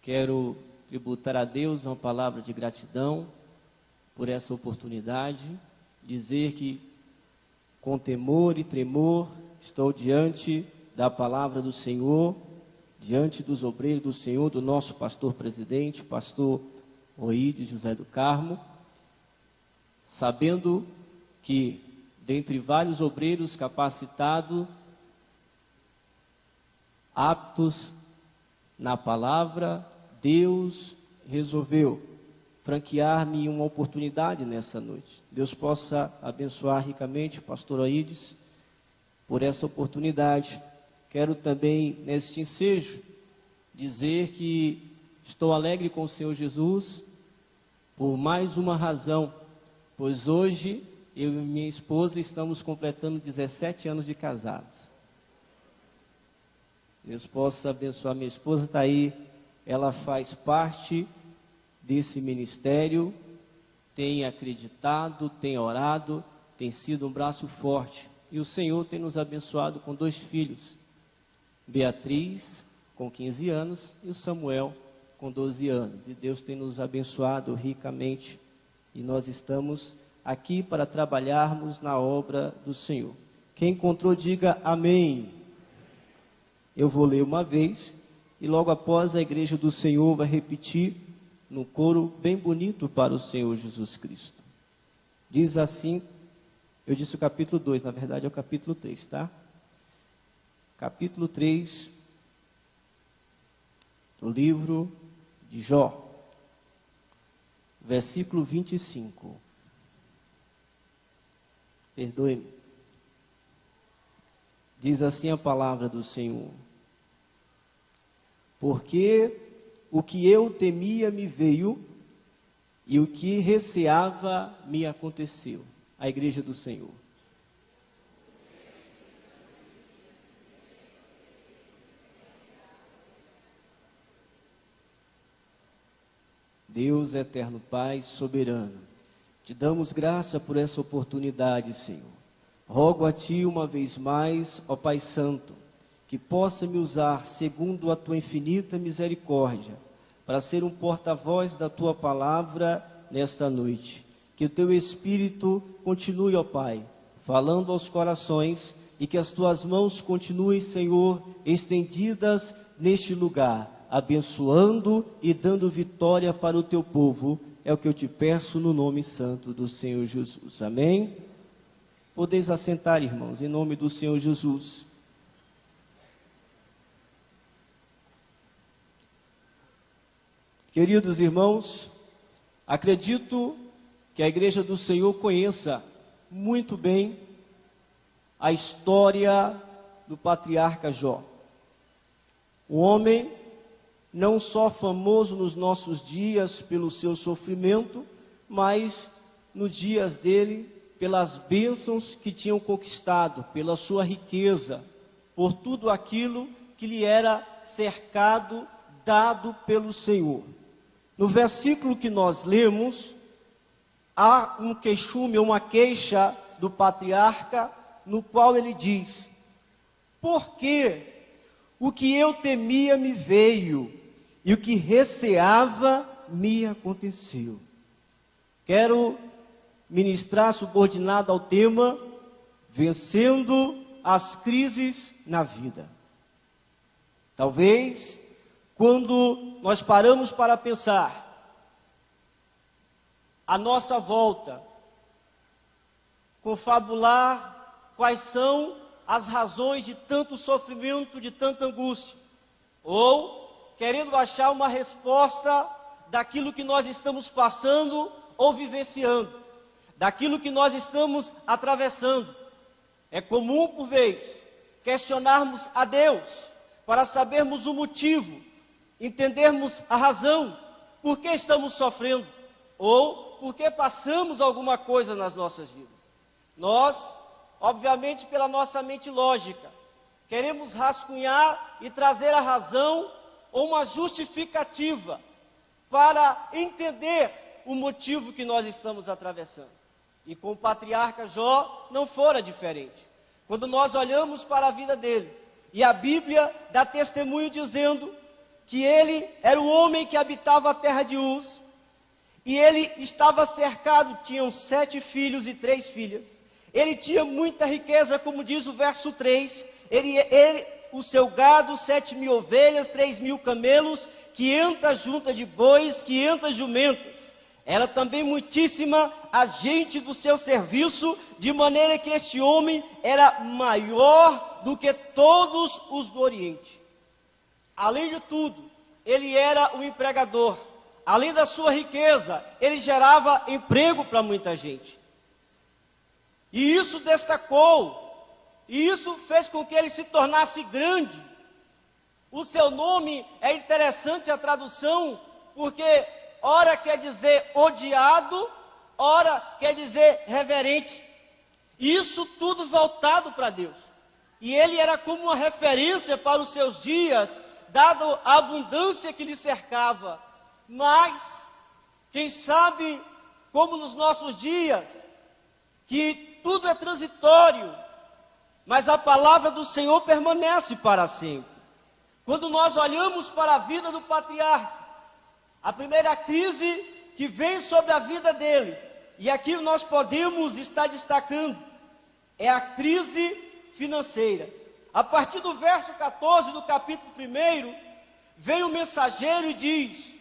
Quero tributar a Deus uma palavra de gratidão por essa oportunidade, dizer que com temor e tremor estou diante da palavra do Senhor, diante dos obreiros do Senhor, do nosso pastor presidente, pastor Oídes José do Carmo, sabendo que dentre vários obreiros capacitados, aptos na palavra, Deus resolveu franquear-me uma oportunidade nessa noite. Deus possa abençoar ricamente o pastor Oídes por essa oportunidade. Quero também, neste ensejo, dizer que estou alegre com o Senhor Jesus por mais uma razão, pois hoje eu e minha esposa estamos completando 17 anos de casados. Deus possa abençoar minha esposa, está aí, ela faz parte desse ministério, tem acreditado, tem orado, tem sido um braço forte. E o Senhor tem nos abençoado com 2 filhos, Beatriz, com 15 anos, e o Samuel, com 12 anos. E Deus tem nos abençoado ricamente, e nós estamos aqui para trabalharmos na obra do Senhor. Quem encontrou, diga amém. Eu vou ler uma vez, e logo após a igreja do Senhor vai repetir num coro bem bonito para o Senhor Jesus Cristo. Diz assim, eu disse o capítulo 2, na verdade é o capítulo 3, tá? Capítulo 3 do livro de Jó, versículo 25. Perdoe-me. Diz assim a palavra do Senhor: porque o que eu temia me veio, e o que receava me aconteceu. A igreja do Senhor. Deus eterno Pai soberano, te damos graça por essa oportunidade, Senhor. Rogo a Ti uma vez mais, ó Pai Santo, que possa me usar segundo a Tua infinita misericórdia, para ser um porta-voz da Tua palavra nesta noite. Que o Teu Espírito continue, ó Pai, falando aos corações, e que as Tuas mãos continuem, Senhor, estendidas neste lugar, abençoando e dando vitória para o Teu povo. É o que eu te peço no nome santo do Senhor Jesus. Amém? Podeis assentar, irmãos, em nome do Senhor Jesus. Queridos irmãos, acredito que a igreja do Senhor conheça muito bem a história do patriarca Jó. Um homem não só famoso nos nossos dias pelo seu sofrimento, mas nos dias dele pelas bênçãos que tinham conquistado, pela sua riqueza, por tudo aquilo que lhe era cercado, dado pelo Senhor. No versículo que nós lemos, há um queixume, uma queixa do patriarca, no qual ele diz: porque o que eu temia me veio, e o que receava me aconteceu. Quero ministrar subordinado ao tema, vencendo as crises na vida. Talvez, quando nós paramos para pensar à nossa volta, confabular quais são as razões de tanto sofrimento, de tanta angústia, ou querendo achar uma resposta daquilo que nós estamos passando ou vivenciando, daquilo que nós estamos atravessando. É comum, por vez, questionarmos a Deus para sabermos o motivo, entendermos a razão, por que estamos sofrendo, ou por que passamos alguma coisa nas nossas vidas. Nós, obviamente, pela nossa mente lógica, queremos rascunhar e trazer a razão ou uma justificativa para entender o motivo que nós estamos atravessando. E com o patriarca Jó não fora diferente. Quando nós olhamos para a vida dele, e a Bíblia dá testemunho dizendo que ele era o homem que habitava a terra de Uz, e ele estava cercado, tinham 7 filhos e 3 filhas. Ele tinha muita riqueza, como diz o verso 3, o seu gado, 7.000 ovelhas, 3.000 camelos, 500 juntas de bois, 500 jumentas. Era também muitíssima a gente do seu serviço, de maneira que este homem era maior do que todos os do Oriente. Além de tudo, ele era um empregador. Além da sua riqueza, ele gerava emprego para muita gente. E isso destacou, e isso fez com que ele se tornasse grande. O seu nome é interessante a tradução, porque ora quer dizer odiado, ora quer dizer reverente. E isso tudo voltado para Deus. E ele era como uma referência para os seus dias, dado a abundância que lhe cercava. Mas, quem sabe, como nos nossos dias, que tudo é transitório, mas a palavra do Senhor permanece para sempre. Quando nós olhamos para a vida do patriarca, a primeira crise que vem sobre a vida dele, e aqui nós podemos estar destacando, é a crise financeira. A partir do verso 14 do capítulo 1, vem o mensageiro e diz: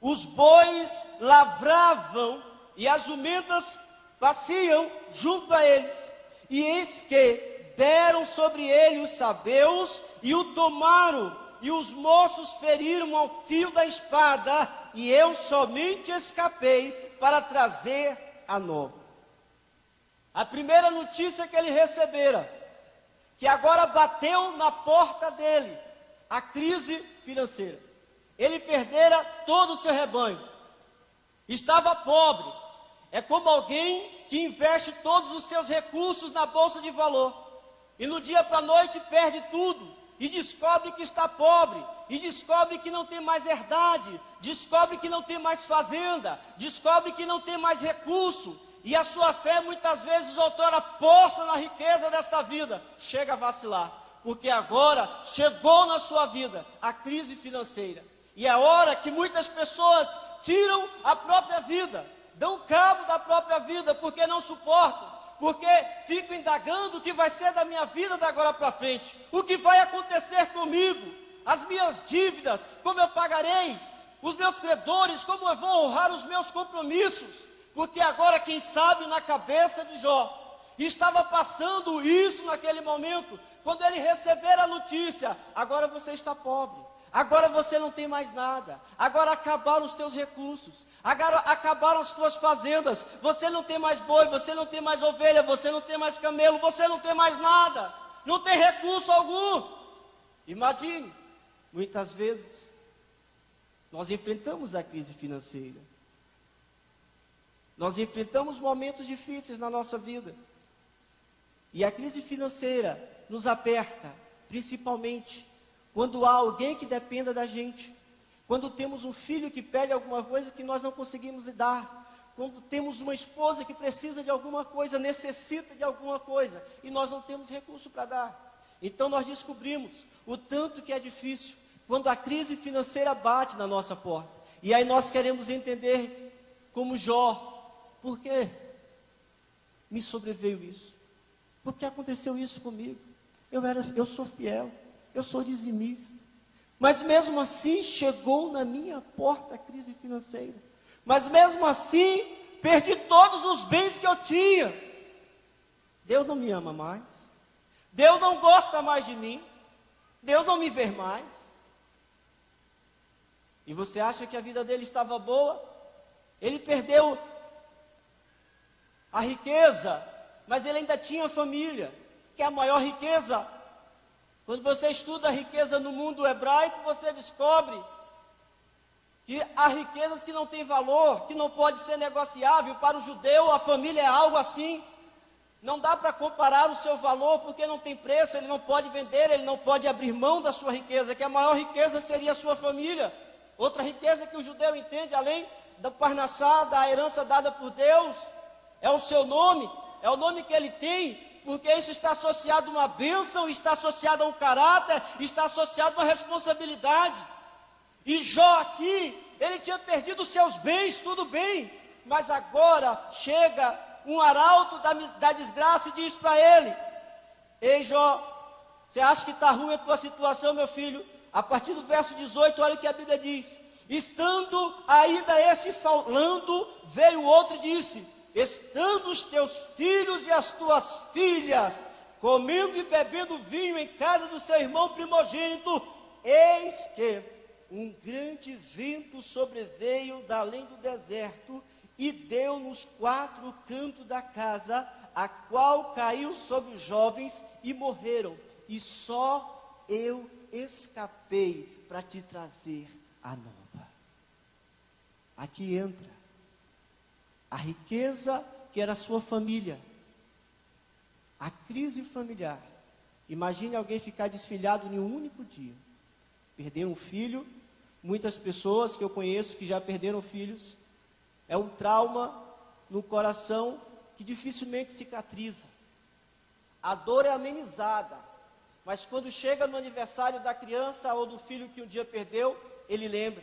os bois lavravam e as jumentas pasciam junto a eles, e eis que deram sobre ele os sabeus e o tomaram, e os moços feriram ao fio da espada, e eu somente escapei para trazer a nova. A primeira notícia que ele recebera, que agora bateu na porta dele, a crise financeira. Ele perdera todo o seu rebanho, estava pobre. É como alguém que investe todos os seus recursos na bolsa de valor, e no dia para a noite perde tudo, e descobre que está pobre, e descobre que não tem mais herdade, descobre que não tem mais fazenda, descobre que não tem mais recurso, e a sua fé muitas vezes outrora posta na riqueza desta vida, chega a vacilar, porque agora chegou na sua vida a crise financeira. E é hora que muitas pessoas tiram a própria vida, dão cabo da própria vida, porque não suportam, porque ficam indagando o que vai ser da minha vida da agora para frente, o que vai acontecer comigo, as minhas dívidas, como eu pagarei, os meus credores, como eu vou honrar os meus compromissos, porque agora, quem sabe, na cabeça de Jó, estava passando isso naquele momento, quando ele receber a notícia: agora você está pobre, agora você não tem mais nada, agora acabaram os teus recursos, agora acabaram as tuas fazendas, você não tem mais boi, você não tem mais ovelha, você não tem mais camelo, você não tem mais nada, não tem recurso algum. Imagine, muitas vezes, nós enfrentamos a crise financeira, nós enfrentamos momentos difíceis na nossa vida, e a crise financeira nos aperta, principalmente quando há alguém que dependa da gente, quando temos um filho que pede alguma coisa que nós não conseguimos dar, quando temos uma esposa que precisa de alguma coisa, necessita de alguma coisa, e nós não temos recurso para dar. Então nós descobrimos o tanto que é difícil, quando a crise financeira bate na nossa porta, e aí nós queremos entender, como Jó, por que me sobreveio isso? Por que aconteceu isso comigo? Eu sou fiel, eu sou dizimista, mas mesmo assim chegou na minha porta a crise financeira, mas mesmo assim perdi todos os bens que eu tinha. Deus não me ama mais, Deus não gosta mais de mim, Deus não me vê mais. E você acha que a vida dele estava boa? Ele perdeu a riqueza, mas ele ainda tinha família, que é a maior riqueza. Quando você estuda a riqueza no mundo hebraico, você descobre que há riquezas que não têm valor, que não pode ser negociável. Para o judeu, a família é algo assim. Não dá para comparar o seu valor, porque não tem preço, ele não pode vender, ele não pode abrir mão da sua riqueza, que a maior riqueza seria a sua família. Outra riqueza que o judeu entende, além da parnassá, da herança dada por Deus, é o seu nome, é o nome que ele tem, porque isso está associado a uma bênção, está associado a um caráter, está associado a uma responsabilidade. E Jó aqui, ele tinha perdido os seus bens, tudo bem, mas agora chega um arauto da desgraça e diz para ele: ei Jó, você acha que está ruim a tua situação, meu filho? A partir do verso 18, olha o que a Bíblia diz: estando ainda este falando, veio outro e disse: estando os teus filhos e as tuas filhas comendo e bebendo vinho em casa do seu irmão primogênito, eis que um grande vento sobreveio da além do deserto e deu nos 4 cantos da casa, a qual caiu sobre os jovens e morreram, e só eu escapei para te trazer a nova. Aqui entra a riqueza que era a sua família, a crise familiar. Imagine alguém ficar desfilhado em um único dia, perder um filho. Muitas pessoas que eu conheço que já perderam filhos, é um trauma no coração que dificilmente cicatriza. A dor é amenizada, mas quando chega no aniversário da criança ou do filho que um dia perdeu, ele lembra.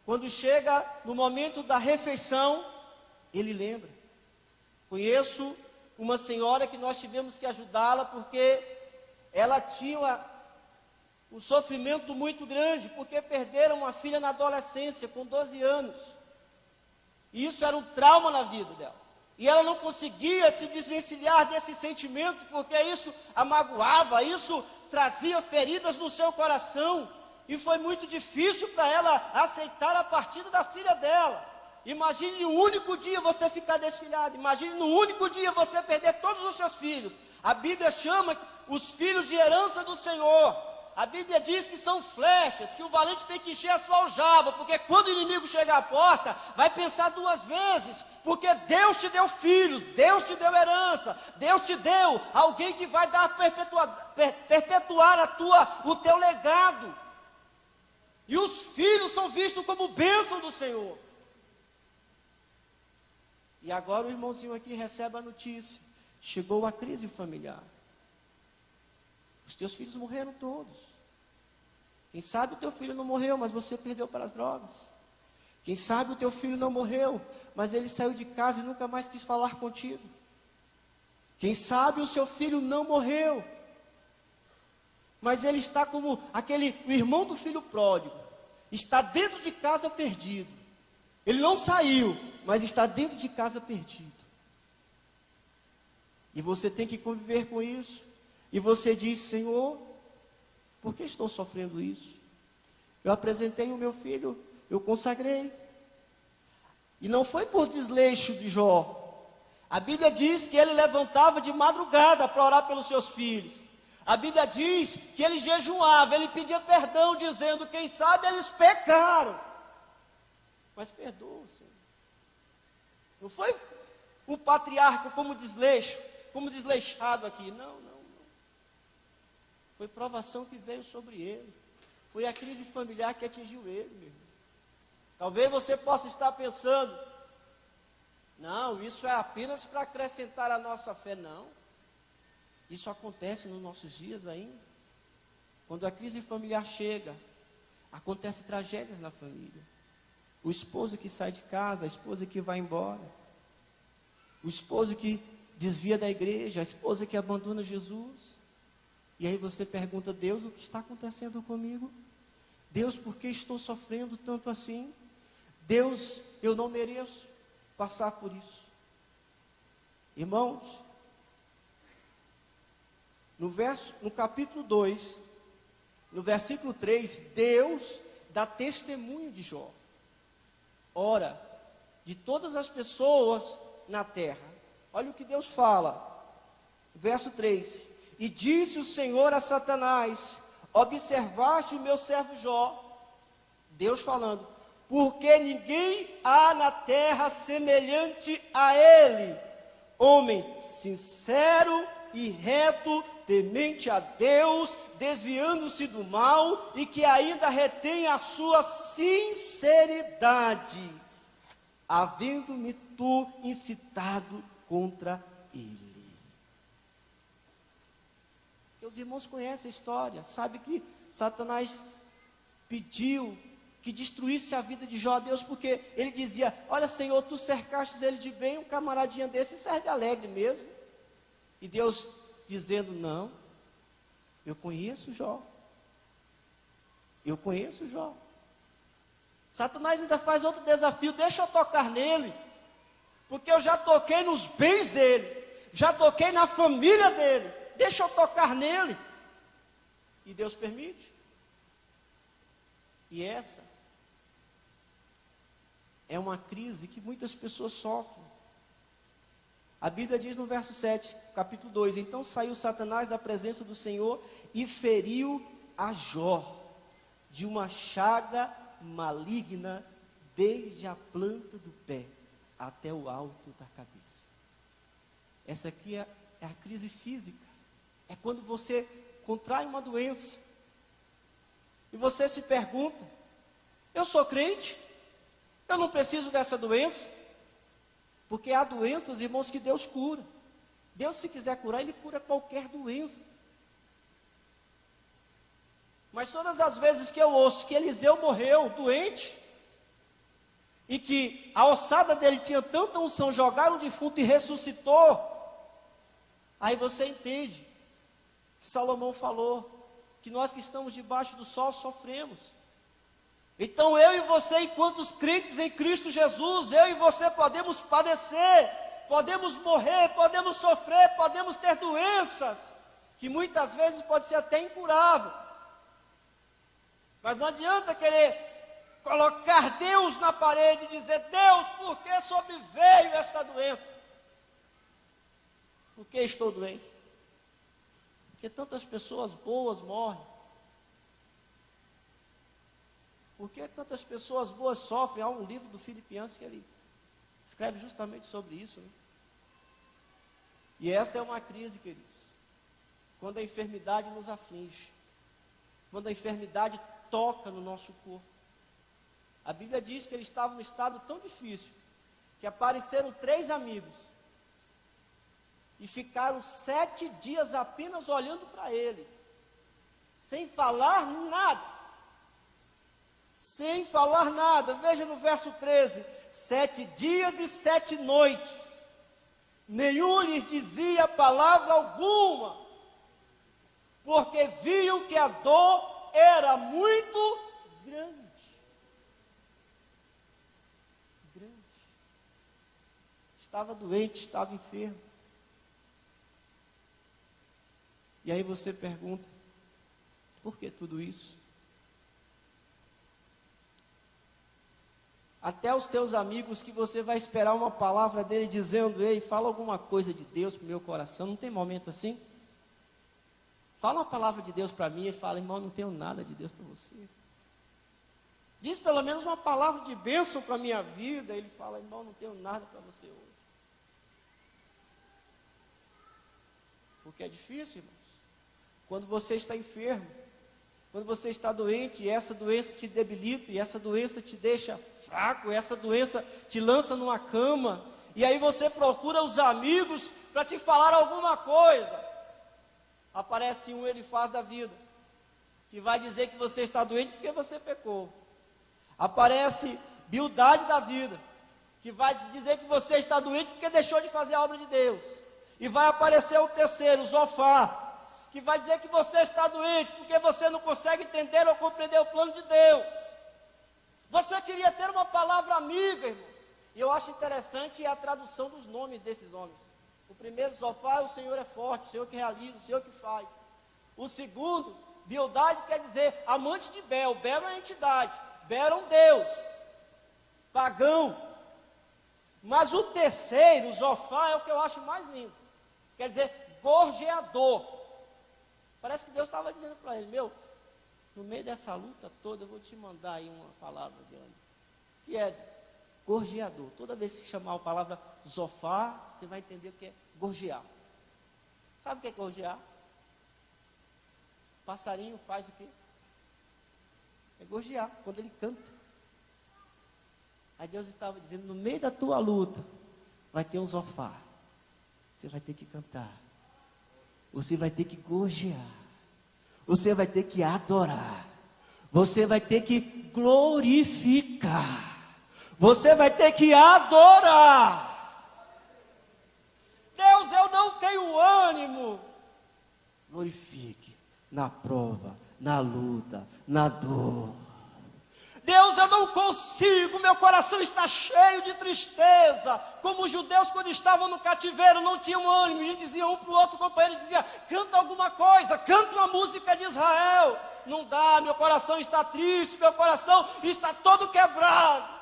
Quando chega no momento da refeição, ele lembra. Conheço uma senhora que nós tivemos que ajudá-la porque ela tinha um sofrimento muito grande, porque perderam uma filha na adolescência, com 12 anos. E isso era um trauma na vida dela. E ela não conseguia se desvencilhar desse sentimento, porque isso a magoava, isso trazia feridas no seu coração. E foi muito difícil para ela aceitar a partida da filha dela. Imagine no único dia você ficar desfilhado. Imagine no único dia você perder todos os seus filhos. A Bíblia chama os filhos de herança do Senhor. A Bíblia diz que são flechas, que o valente tem que encher a sua aljava, porque quando o inimigo chegar à porta, vai pensar 2 vezes, porque Deus te deu filhos, Deus te deu herança, Deus te deu alguém que vai dar perpetuar o teu legado. E os filhos são vistos como bênção do Senhor. E agora o irmãozinho aqui recebe a notícia: chegou a crise familiar. Os teus filhos morreram todos. Quem sabe o teu filho não morreu, mas você perdeu para as drogas. Quem sabe o teu filho não morreu, mas ele saiu de casa e nunca mais quis falar contigo. Quem sabe o seu filho não morreu, mas ele está como o irmão do filho pródigo, está dentro de casa perdido. Ele não saiu, mas está dentro de casa perdido. E você tem que conviver com isso. E você diz: Senhor, por que estou sofrendo isso? Eu apresentei o meu filho, eu consagrei. E não foi por desleixo de Jó. A Bíblia diz que ele levantava de madrugada para orar pelos seus filhos. A Bíblia diz que ele jejuava, ele pedia perdão, dizendo: quem sabe eles pecaram, mas perdoa, Senhor. Não foi o patriarca como desleixado aqui, não. Foi provação que veio sobre ele. Foi a crise familiar que atingiu ele, meu irmão. Talvez você possa estar pensando: não, isso é apenas para acrescentar a nossa fé. Não. Isso acontece nos nossos dias ainda. Quando a crise familiar chega, acontecem tragédias na família. O esposo que sai de casa, a esposa que vai embora. O esposo que desvia da igreja, a esposa que abandona Jesus. E aí você pergunta: Deus, o que está acontecendo comigo? Deus, por que estou sofrendo tanto assim? Deus, eu não mereço passar por isso. Irmãos, no capítulo 2, no versículo 3, Deus dá testemunho de Jó. Ora, de todas as pessoas na terra, olha o que Deus fala. Verso 3: e disse o Senhor a Satanás: observaste o meu servo Jó? Deus falando: porque ninguém há na terra semelhante a ele, homem sincero e reto, temente a Deus, desviando-se do mal, e que ainda retém a sua sinceridade, havendo-me tu incitado contra ele. Porque os irmãos conhecem a história, sabe que Satanás pediu que destruísse a vida de Jó a Deus, porque ele dizia: olha, Senhor, tu cercastes ele de bem, um camaradinha desse serve alegre mesmo. E Deus dizendo: não, eu conheço Jó. Eu conheço Jó. Satanás ainda faz outro desafio: deixa eu tocar nele, porque eu já toquei nos bens dele, já toquei na família dele, deixa eu tocar nele. E Deus permite. E essa é uma crise que muitas pessoas sofrem. A Bíblia diz no verso 7, capítulo 2: então saiu Satanás da presença do Senhor e feriu a Jó de uma chaga maligna desde a planta do pé até o alto da cabeça. Essa aqui é a crise física. É quando você contrai uma doença e você se pergunta: eu sou crente, eu não preciso dessa doença. Porque há doenças, irmãos, que Deus cura. Deus, se quiser curar, Ele cura qualquer doença. Mas todas as vezes que eu ouço que Eliseu morreu doente, e que a ossada dele tinha tanta unção, jogaram o defunto e ressuscitou, aí você entende que Salomão falou que nós que estamos debaixo do sol sofremos. Então eu e você, enquanto os crentes em Cristo Jesus, eu e você podemos padecer, podemos morrer, podemos sofrer, podemos ter doenças, que muitas vezes pode ser até incurável. Mas não adianta querer colocar Deus na parede e dizer: Deus, por que sobreveio esta doença? Por que estou doente? Porque tantas pessoas boas morrem. Por que tantas pessoas boas sofrem? Há um livro do Filipenses que ele escreve justamente sobre isso, né? E esta é uma crise, queridos. Quando a enfermidade nos aflige, quando a enfermidade toca no nosso corpo. A Bíblia diz que ele estava num estado tão difícil, que apareceram 3 amigos, e ficaram 7 dias apenas olhando para ele, sem falar nada. Sem falar nada. Veja no verso 13: 7 dias e 7 noites, nenhum lhes dizia palavra alguma, porque viam que a dor era muito grande. Estava doente, estava enfermo. E aí você pergunta: por que tudo isso? Até os teus amigos, que você vai esperar uma palavra dele dizendo: ei, fala alguma coisa de Deus para o meu coração. Não tem momento assim? Fala uma palavra de Deus para mim. E fala: irmão, não tenho nada de Deus para você. Diz pelo menos uma palavra de bênção para a minha vida. Ele fala: irmão, não tenho nada para você hoje. Porque é difícil, irmãos. Quando você está enfermo, quando você está doente, e essa doença te debilita, e essa doença te deixa fraco, essa doença te lança numa cama, e aí você procura os amigos para te falar alguma coisa. Aparece um Elifaz da vida, que vai dizer que você está doente porque você pecou. Aparece Bildade da vida, que vai dizer que você está doente porque deixou de fazer a obra de Deus. E vai aparecer o terceiro, Zofar, que vai dizer que você está doente porque você não consegue entender ou compreender o plano de Deus. Você queria ter uma palavra amiga, irmãos. E eu acho interessante a tradução dos nomes desses homens. O primeiro, Zofar: o Senhor é forte, o Senhor que realiza, o Senhor que faz. O segundo, Bildade, quer dizer amante de Bel. Bel é uma entidade, Bel era um deus pagão. Mas o terceiro, Zofar, é o que eu acho mais lindo. Quer dizer gorjeador. Parece que Deus estava dizendo para ele: meu, no meio dessa luta toda, eu vou te mandar aí uma palavra grande, que é gorjeador. Toda vez que chamar a palavra Zofar, você vai entender o que é gorjear. Sabe o que é gorjear? O passarinho faz o quê? É gorjear, quando ele canta. Aí Deus estava dizendo: no meio da tua luta, vai ter um Zofar. Você vai ter que cantar. Você vai ter que gorjear. Você vai ter que adorar. Você vai ter que glorificar. Você vai ter que adorar. Deus, eu não tenho ânimo. Glorifique na prova, na luta, na dor. Deus, eu não consigo, meu coração está cheio de tristeza. Como os judeus, quando estavam no cativeiro, não tinham ânimo, e diziam um para o outro companheiro, dizia: canta alguma coisa, canta uma música de Israel. Não dá, meu coração está triste, meu coração está todo quebrado.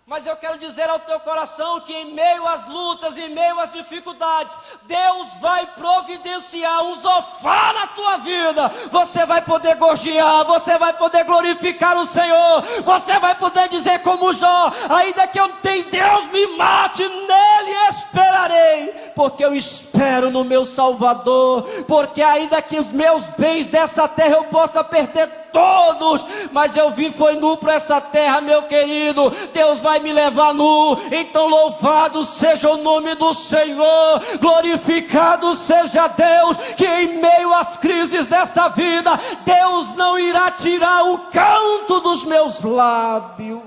Mas eu quero dizer ao teu coração que em meio às lutas, em meio às dificuldades, Deus vai providenciar um sofá na tua vida. Você vai poder gorjear, você vai poder glorificar o Senhor. Você vai poder dizer como Jó: ainda que eu não tenha Deus me mate, nele esperarei. Porque eu espero no meu Salvador. Porque ainda que os meus bens dessa terra eu possa perder todos, mas eu vim foi nu para essa terra, meu querido. Deus vai me levar nu. Então louvado seja o nome do Senhor, glorificado seja Deus, que em meio às crises desta vida, Deus não irá tirar o canto dos meus lábios.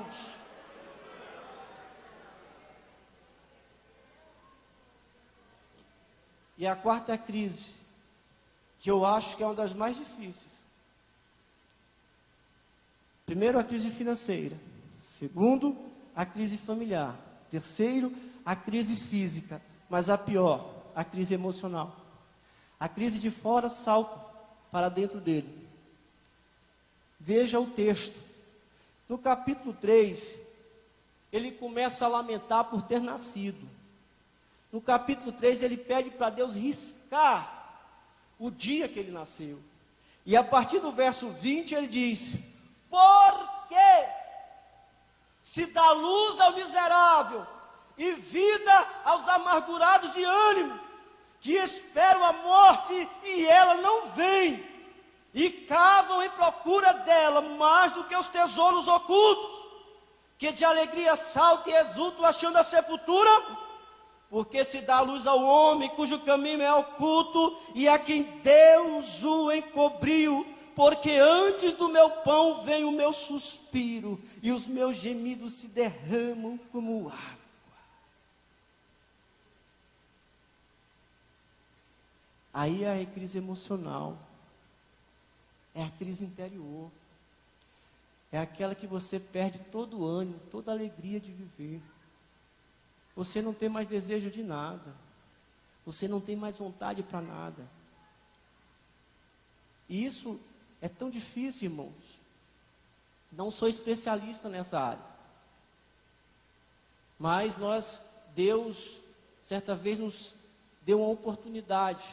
E a quarta crise, que eu acho que é uma das mais difíceis. Primeiro, a crise financeira. Segundo, a crise familiar. Terceiro, a crise física. Mas a pior, a crise emocional. A crise de fora salta para dentro dele. Veja o texto. No capítulo 3, ele começa a lamentar por ter nascido. No capítulo 3, ele pede para Deus riscar o dia que ele nasceu. E a partir do verso 20, ele diz: porque se dá luz ao miserável e vida aos amargurados de ânimo, que esperam a morte e ela não vem, e cavam em procura dela mais do que os tesouros ocultos, que de alegria saltam e exultam achando a sepultura. Porque se dá luz ao homem cujo caminho é oculto, e a quem Deus o encobriu. Porque antes do meu pão vem o meu suspiro, e os meus gemidos se derramam como água. Aí é a crise emocional, é a crise interior, é aquela que você perde todo o ânimo, toda a alegria de viver. Você não tem mais desejo de nada, você não tem mais vontade para nada. E isso é tão difícil, irmãos. Não sou especialista nessa área. Mas Deus, certa vez nos deu uma oportunidade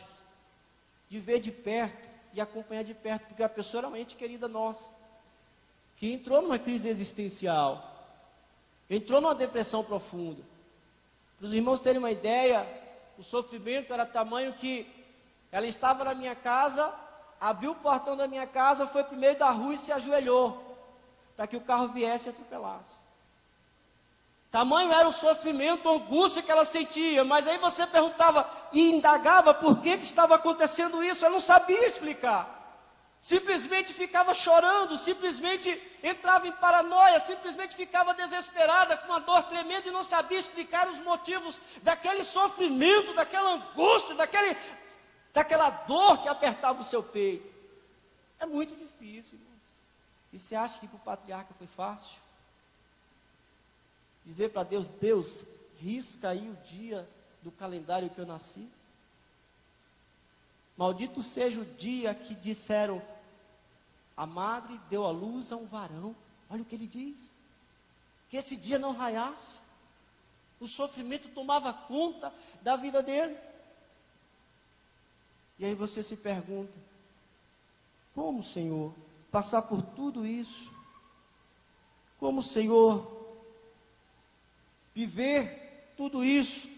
de ver de perto e acompanhar de perto, porque a pessoa era uma ente querida nossa, que entrou numa crise existencial, entrou numa depressão profunda. Para os irmãos terem uma ideia, o sofrimento era tamanho que ela estava na minha casa, abriu o portão da minha casa, foi para o meio da rua e se ajoelhou, para que o carro viesse e atropelasse. Tamanho era o sofrimento, a angústia que ela sentia. Mas aí você perguntava e indagava por que estava acontecendo isso. Eu não sabia explicar. Simplesmente ficava chorando, simplesmente entrava em paranoia, simplesmente ficava desesperada, com uma dor tremenda e não sabia explicar os motivos daquele sofrimento, daquela angústia, daquela dor que apertava o seu peito. É muito difícil, irmãos. E você acha que para o patriarca foi fácil? Dizer para Deus: Deus, risca aí o dia do calendário que eu nasci. Maldito seja o dia que disseram: a madre deu à luz a um varão. Olha o que ele diz: que esse dia não raiasse. O sofrimento tomava conta da vida dele. E aí você se pergunta: como, Senhor, passar por tudo isso? Como, Senhor, viver tudo isso?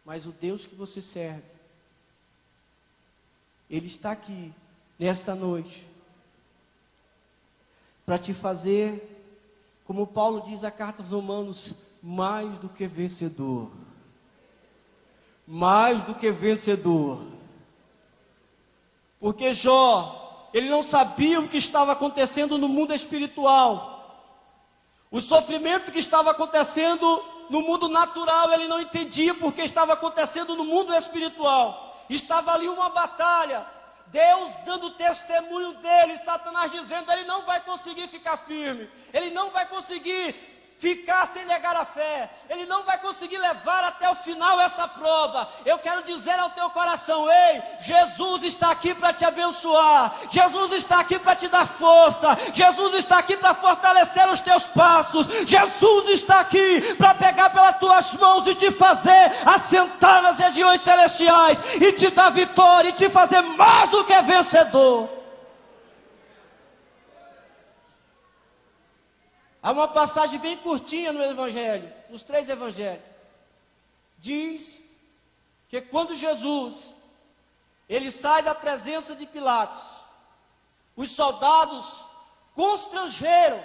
Mas o Deus que você serve, Ele está aqui, nesta noite, para te fazer, como Paulo diz na carta aos Romanos, mais do que vencedor. Mais do que vencedor. Porque Jó, ele não sabia o que estava acontecendo no mundo espiritual. O sofrimento que estava acontecendo no mundo natural, ele não entendia porque estava acontecendo no mundo espiritual. Estava ali uma batalha, Deus dando testemunho dele, Satanás dizendo: ele não vai conseguir ficar firme, ele não vai conseguir ficar sem negar a fé, ele não vai conseguir levar até o final esta prova. Eu quero dizer ao teu coração: ei, Jesus está aqui para te abençoar, Jesus está aqui para te dar força, Jesus está aqui para fortalecer os teus passos, Jesus está aqui para pegar pelas tuas mãos e te fazer assentar nas regiões celestiais, e te dar vitória, e te fazer mais do que vencedor. Há uma passagem bem curtinha no Evangelho, nos 3 Evangelhos. Diz que quando Jesus, ele sai da presença de Pilatos, os soldados constrangeram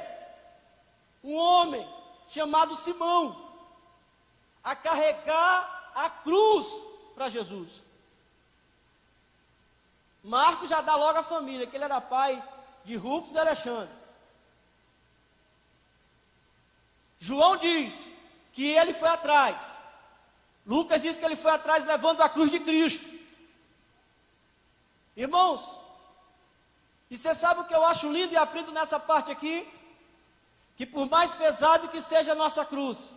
um homem chamado Simão a carregar a cruz para Jesus. Marcos já dá logo a família, que ele era pai de Rufus e Alexandre. João diz que ele foi atrás. Lucas diz que ele foi atrás levando a cruz de Cristo. Irmãos, e você sabe o que eu acho lindo e aprendo nessa parte aqui? Que por mais pesado que seja a nossa cruz,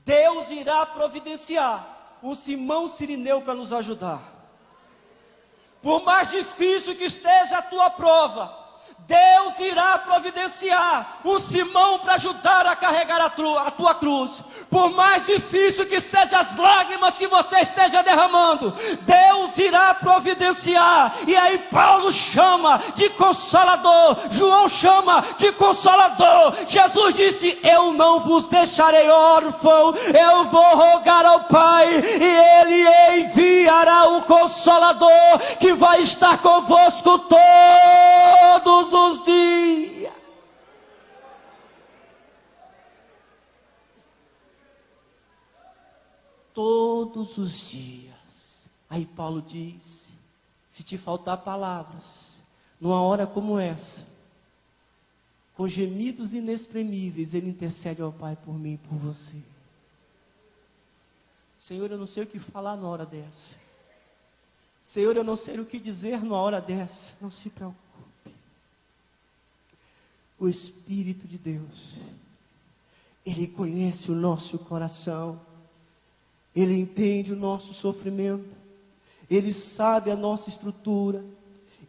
Deus irá providenciar um Simão Cirineu para nos ajudar. Por mais difícil que esteja a tua prova, Deus irá providenciar um Simão para ajudar a carregar a tua cruz. Por mais difícil que sejam as lágrimas que você esteja derramando, Deus irá providenciar. E aí Paulo chama de Consolador, João chama de Consolador. Jesus disse: eu não vos deixarei órfão, eu vou rogar ao Pai, e Ele enviará o Consolador, que vai estar convosco todos os dias. Todos os dias. Aí Paulo diz: se te faltar palavras, numa hora como essa, com gemidos inexprimíveis, Ele intercede ao Pai por mim e por você. Senhor, eu não sei o que falar na hora dessa. Senhor, eu não sei o que dizer numa hora dessa. Não se preocupe. O Espírito de Deus, Ele conhece o nosso coração, Ele entende o nosso sofrimento, Ele sabe a nossa estrutura,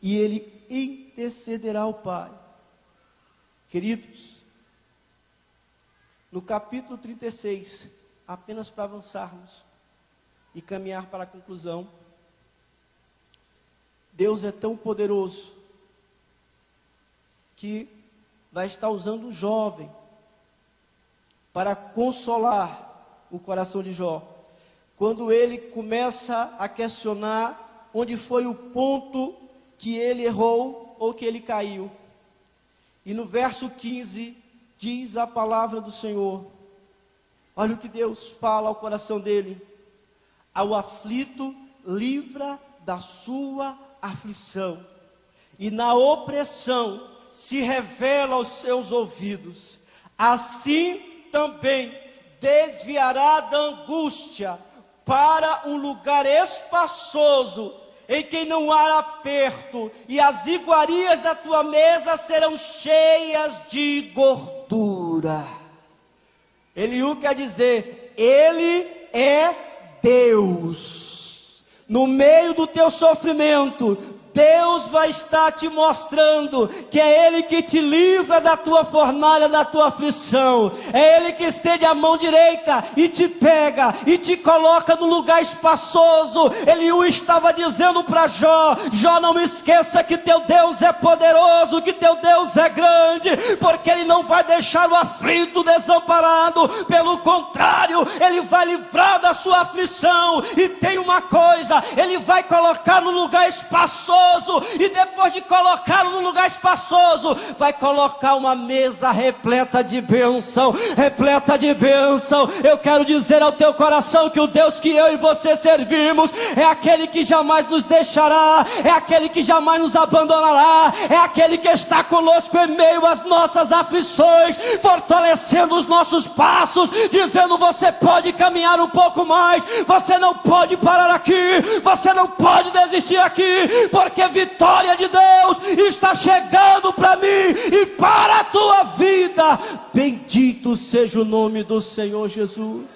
e Ele intercederá ao Pai. Queridos, no capítulo 36, apenas para avançarmos e caminhar para a conclusão, Deus é tão poderoso que vai estar usando um jovem para consolar o coração de Jó, quando ele começa a questionar onde foi o ponto que ele errou ou que ele caiu. E no verso 15 diz a palavra do Senhor. Olha o que Deus fala ao coração dele: ao aflito livra da sua aflição, e na opressão se revela aos seus ouvidos. Assim também desviará da angústia para um lugar espaçoso, em que não há aperto, e as iguarias da tua mesa serão cheias de gordura. Eliú quer dizer, Ele é Deus. No meio do teu sofrimento, Deus vai estar te mostrando que é Ele que te livra da tua fornalha, da tua aflição. É Ele que estende a mão direita e te pega e te coloca no lugar espaçoso. Eliú estava dizendo para Jó: Jó, não esqueça que teu Deus é poderoso, que teu Deus é grande, porque Ele não vai deixar o aflito desamparado. Pelo contrário, Ele vai livrar da sua aflição. E tem uma coisa, Ele vai colocar no lugar espaçoso espaçoso, e depois de colocá-lo num lugar espaçoso, vai colocar uma mesa repleta de bênção, repleta de bênção. Eu quero dizer ao teu coração que o Deus que eu e você servimos é aquele que jamais nos deixará, é aquele que jamais nos abandonará, é aquele que está conosco em meio às nossas aflições, fortalecendo os nossos passos, dizendo: você pode caminhar um pouco mais, você não pode parar aqui, você não pode desistir aqui, porque a vitória de Deus está chegando para mim e para a tua vida. Bendito seja o nome do Senhor Jesus.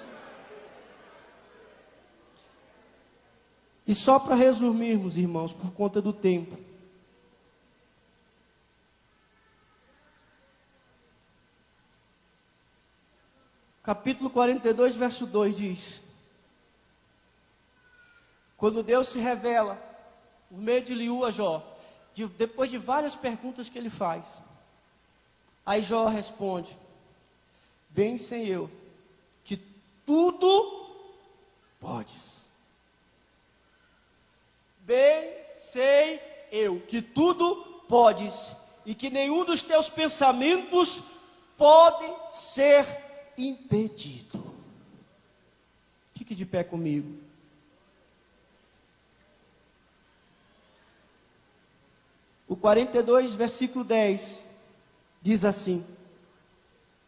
E só para resumirmos, irmãos, por conta do tempo, capítulo 42, verso 2 diz: quando Deus se revela por meio de Eliú a Jó, depois de várias perguntas que ele faz, aí Jó responde: bem sei eu que tudo podes. Bem sei eu que tudo podes, e que nenhum dos teus pensamentos pode ser impedido. Fique de pé comigo. O 42, versículo 10, diz assim: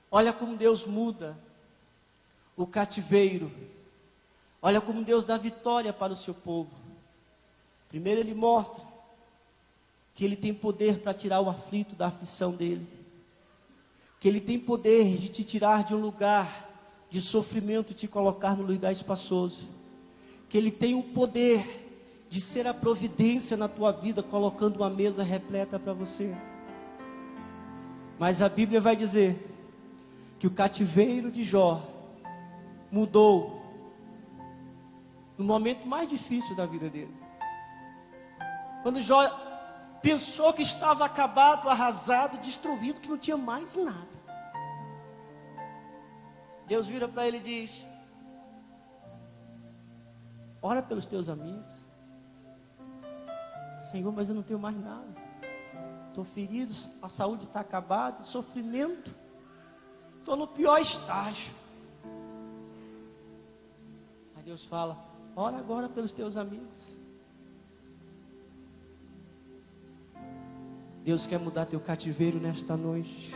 olha como Deus muda o cativeiro, olha como Deus dá vitória para o seu povo. Primeiro ele mostra que ele tem poder para tirar o aflito da aflição dele, que ele tem poder de te tirar de um lugar de sofrimento e te colocar no lugar espaçoso, que ele tem o poder de ser a providência na tua vida, colocando uma mesa repleta para você. Mas a Bíblia vai dizer que o cativeiro de Jó mudou no momento mais difícil da vida dele. Quando Jó pensou que estava acabado, arrasado, destruído, que não tinha mais nada, Deus vira para ele e diz: ora pelos teus amigos. Senhor, mas eu não tenho mais nada, estou ferido, a saúde está acabada, sofrimento, estou no pior estágio. Aí Deus fala: ora agora pelos teus amigos. Deus quer mudar teu cativeiro nesta noite.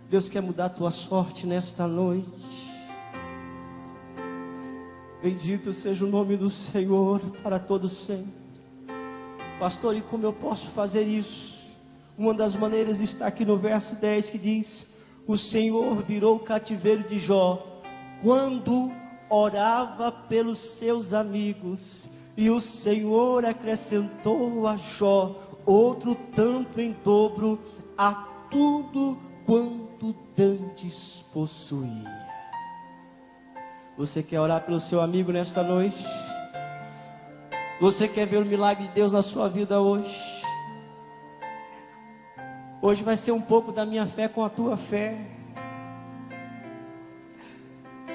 Deus quer mudar tua sorte nesta noite. Bendito seja o nome do Senhor para todos sempre. Pastor, e como eu posso fazer isso? Uma das maneiras está aqui no verso 10, que diz: o Senhor virou o cativeiro de Jó quando orava pelos seus amigos. E o Senhor acrescentou a Jó outro tanto em dobro a tudo quanto dantes possuía. Você quer orar pelo seu amigo nesta noite? Você quer ver o milagre de Deus na sua vida hoje? Hoje vai ser um pouco da minha fé com a tua fé.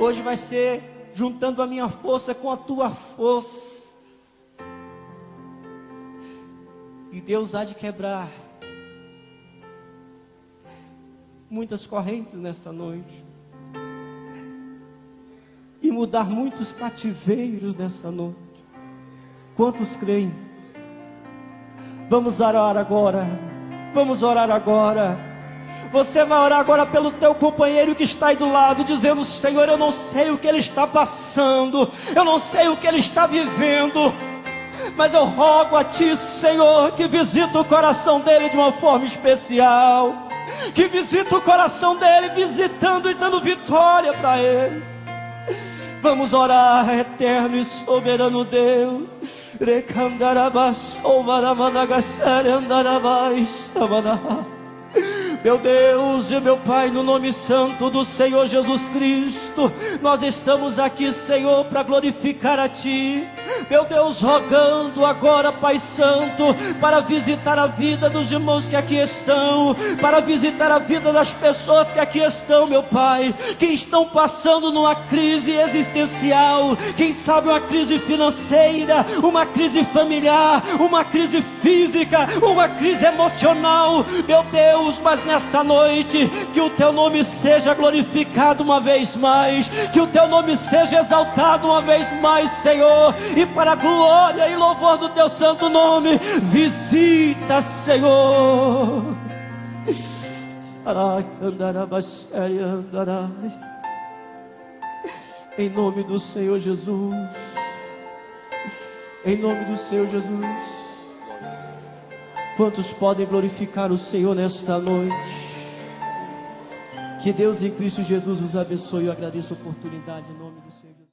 Hoje vai ser juntando a minha força com a tua força. E Deus há de quebrar muitas correntes nesta noite, e mudar muitos cativeiros nessa noite. Quantos creem? Vamos orar agora. Vamos orar agora. Você vai orar agora pelo teu companheiro que está aí do lado, dizendo: Senhor, eu não sei o que ele está passando, eu não sei o que ele está vivendo, mas eu rogo a Ti, Senhor, que visita o coração dele de uma forma especial, que visita o coração dele, visitando e dando vitória para ele. Vamos orar, eterno e soberano Deus. Meu Deus e meu Pai, no nome santo do Senhor Jesus Cristo, nós estamos aqui, Senhor, para glorificar a Ti. Meu Deus, rogando agora, Pai Santo, para visitar a vida dos irmãos que aqui estão, para visitar a vida das pessoas que aqui estão, meu Pai, que estão passando numa crise existencial, quem sabe uma crise financeira, uma crise familiar, uma crise física, uma crise emocional, meu Deus, mas nessa noite, que o Teu nome seja glorificado uma vez mais, que o Teu nome seja exaltado uma vez mais, Senhor, e para a glória e louvor do Teu santo nome, visita, Senhor. Em nome do Senhor Jesus, em nome do Senhor Jesus. Quantos podem glorificar o Senhor nesta noite? Que Deus em Cristo Jesus os abençoe. Eu agradeço a oportunidade em nome do Senhor.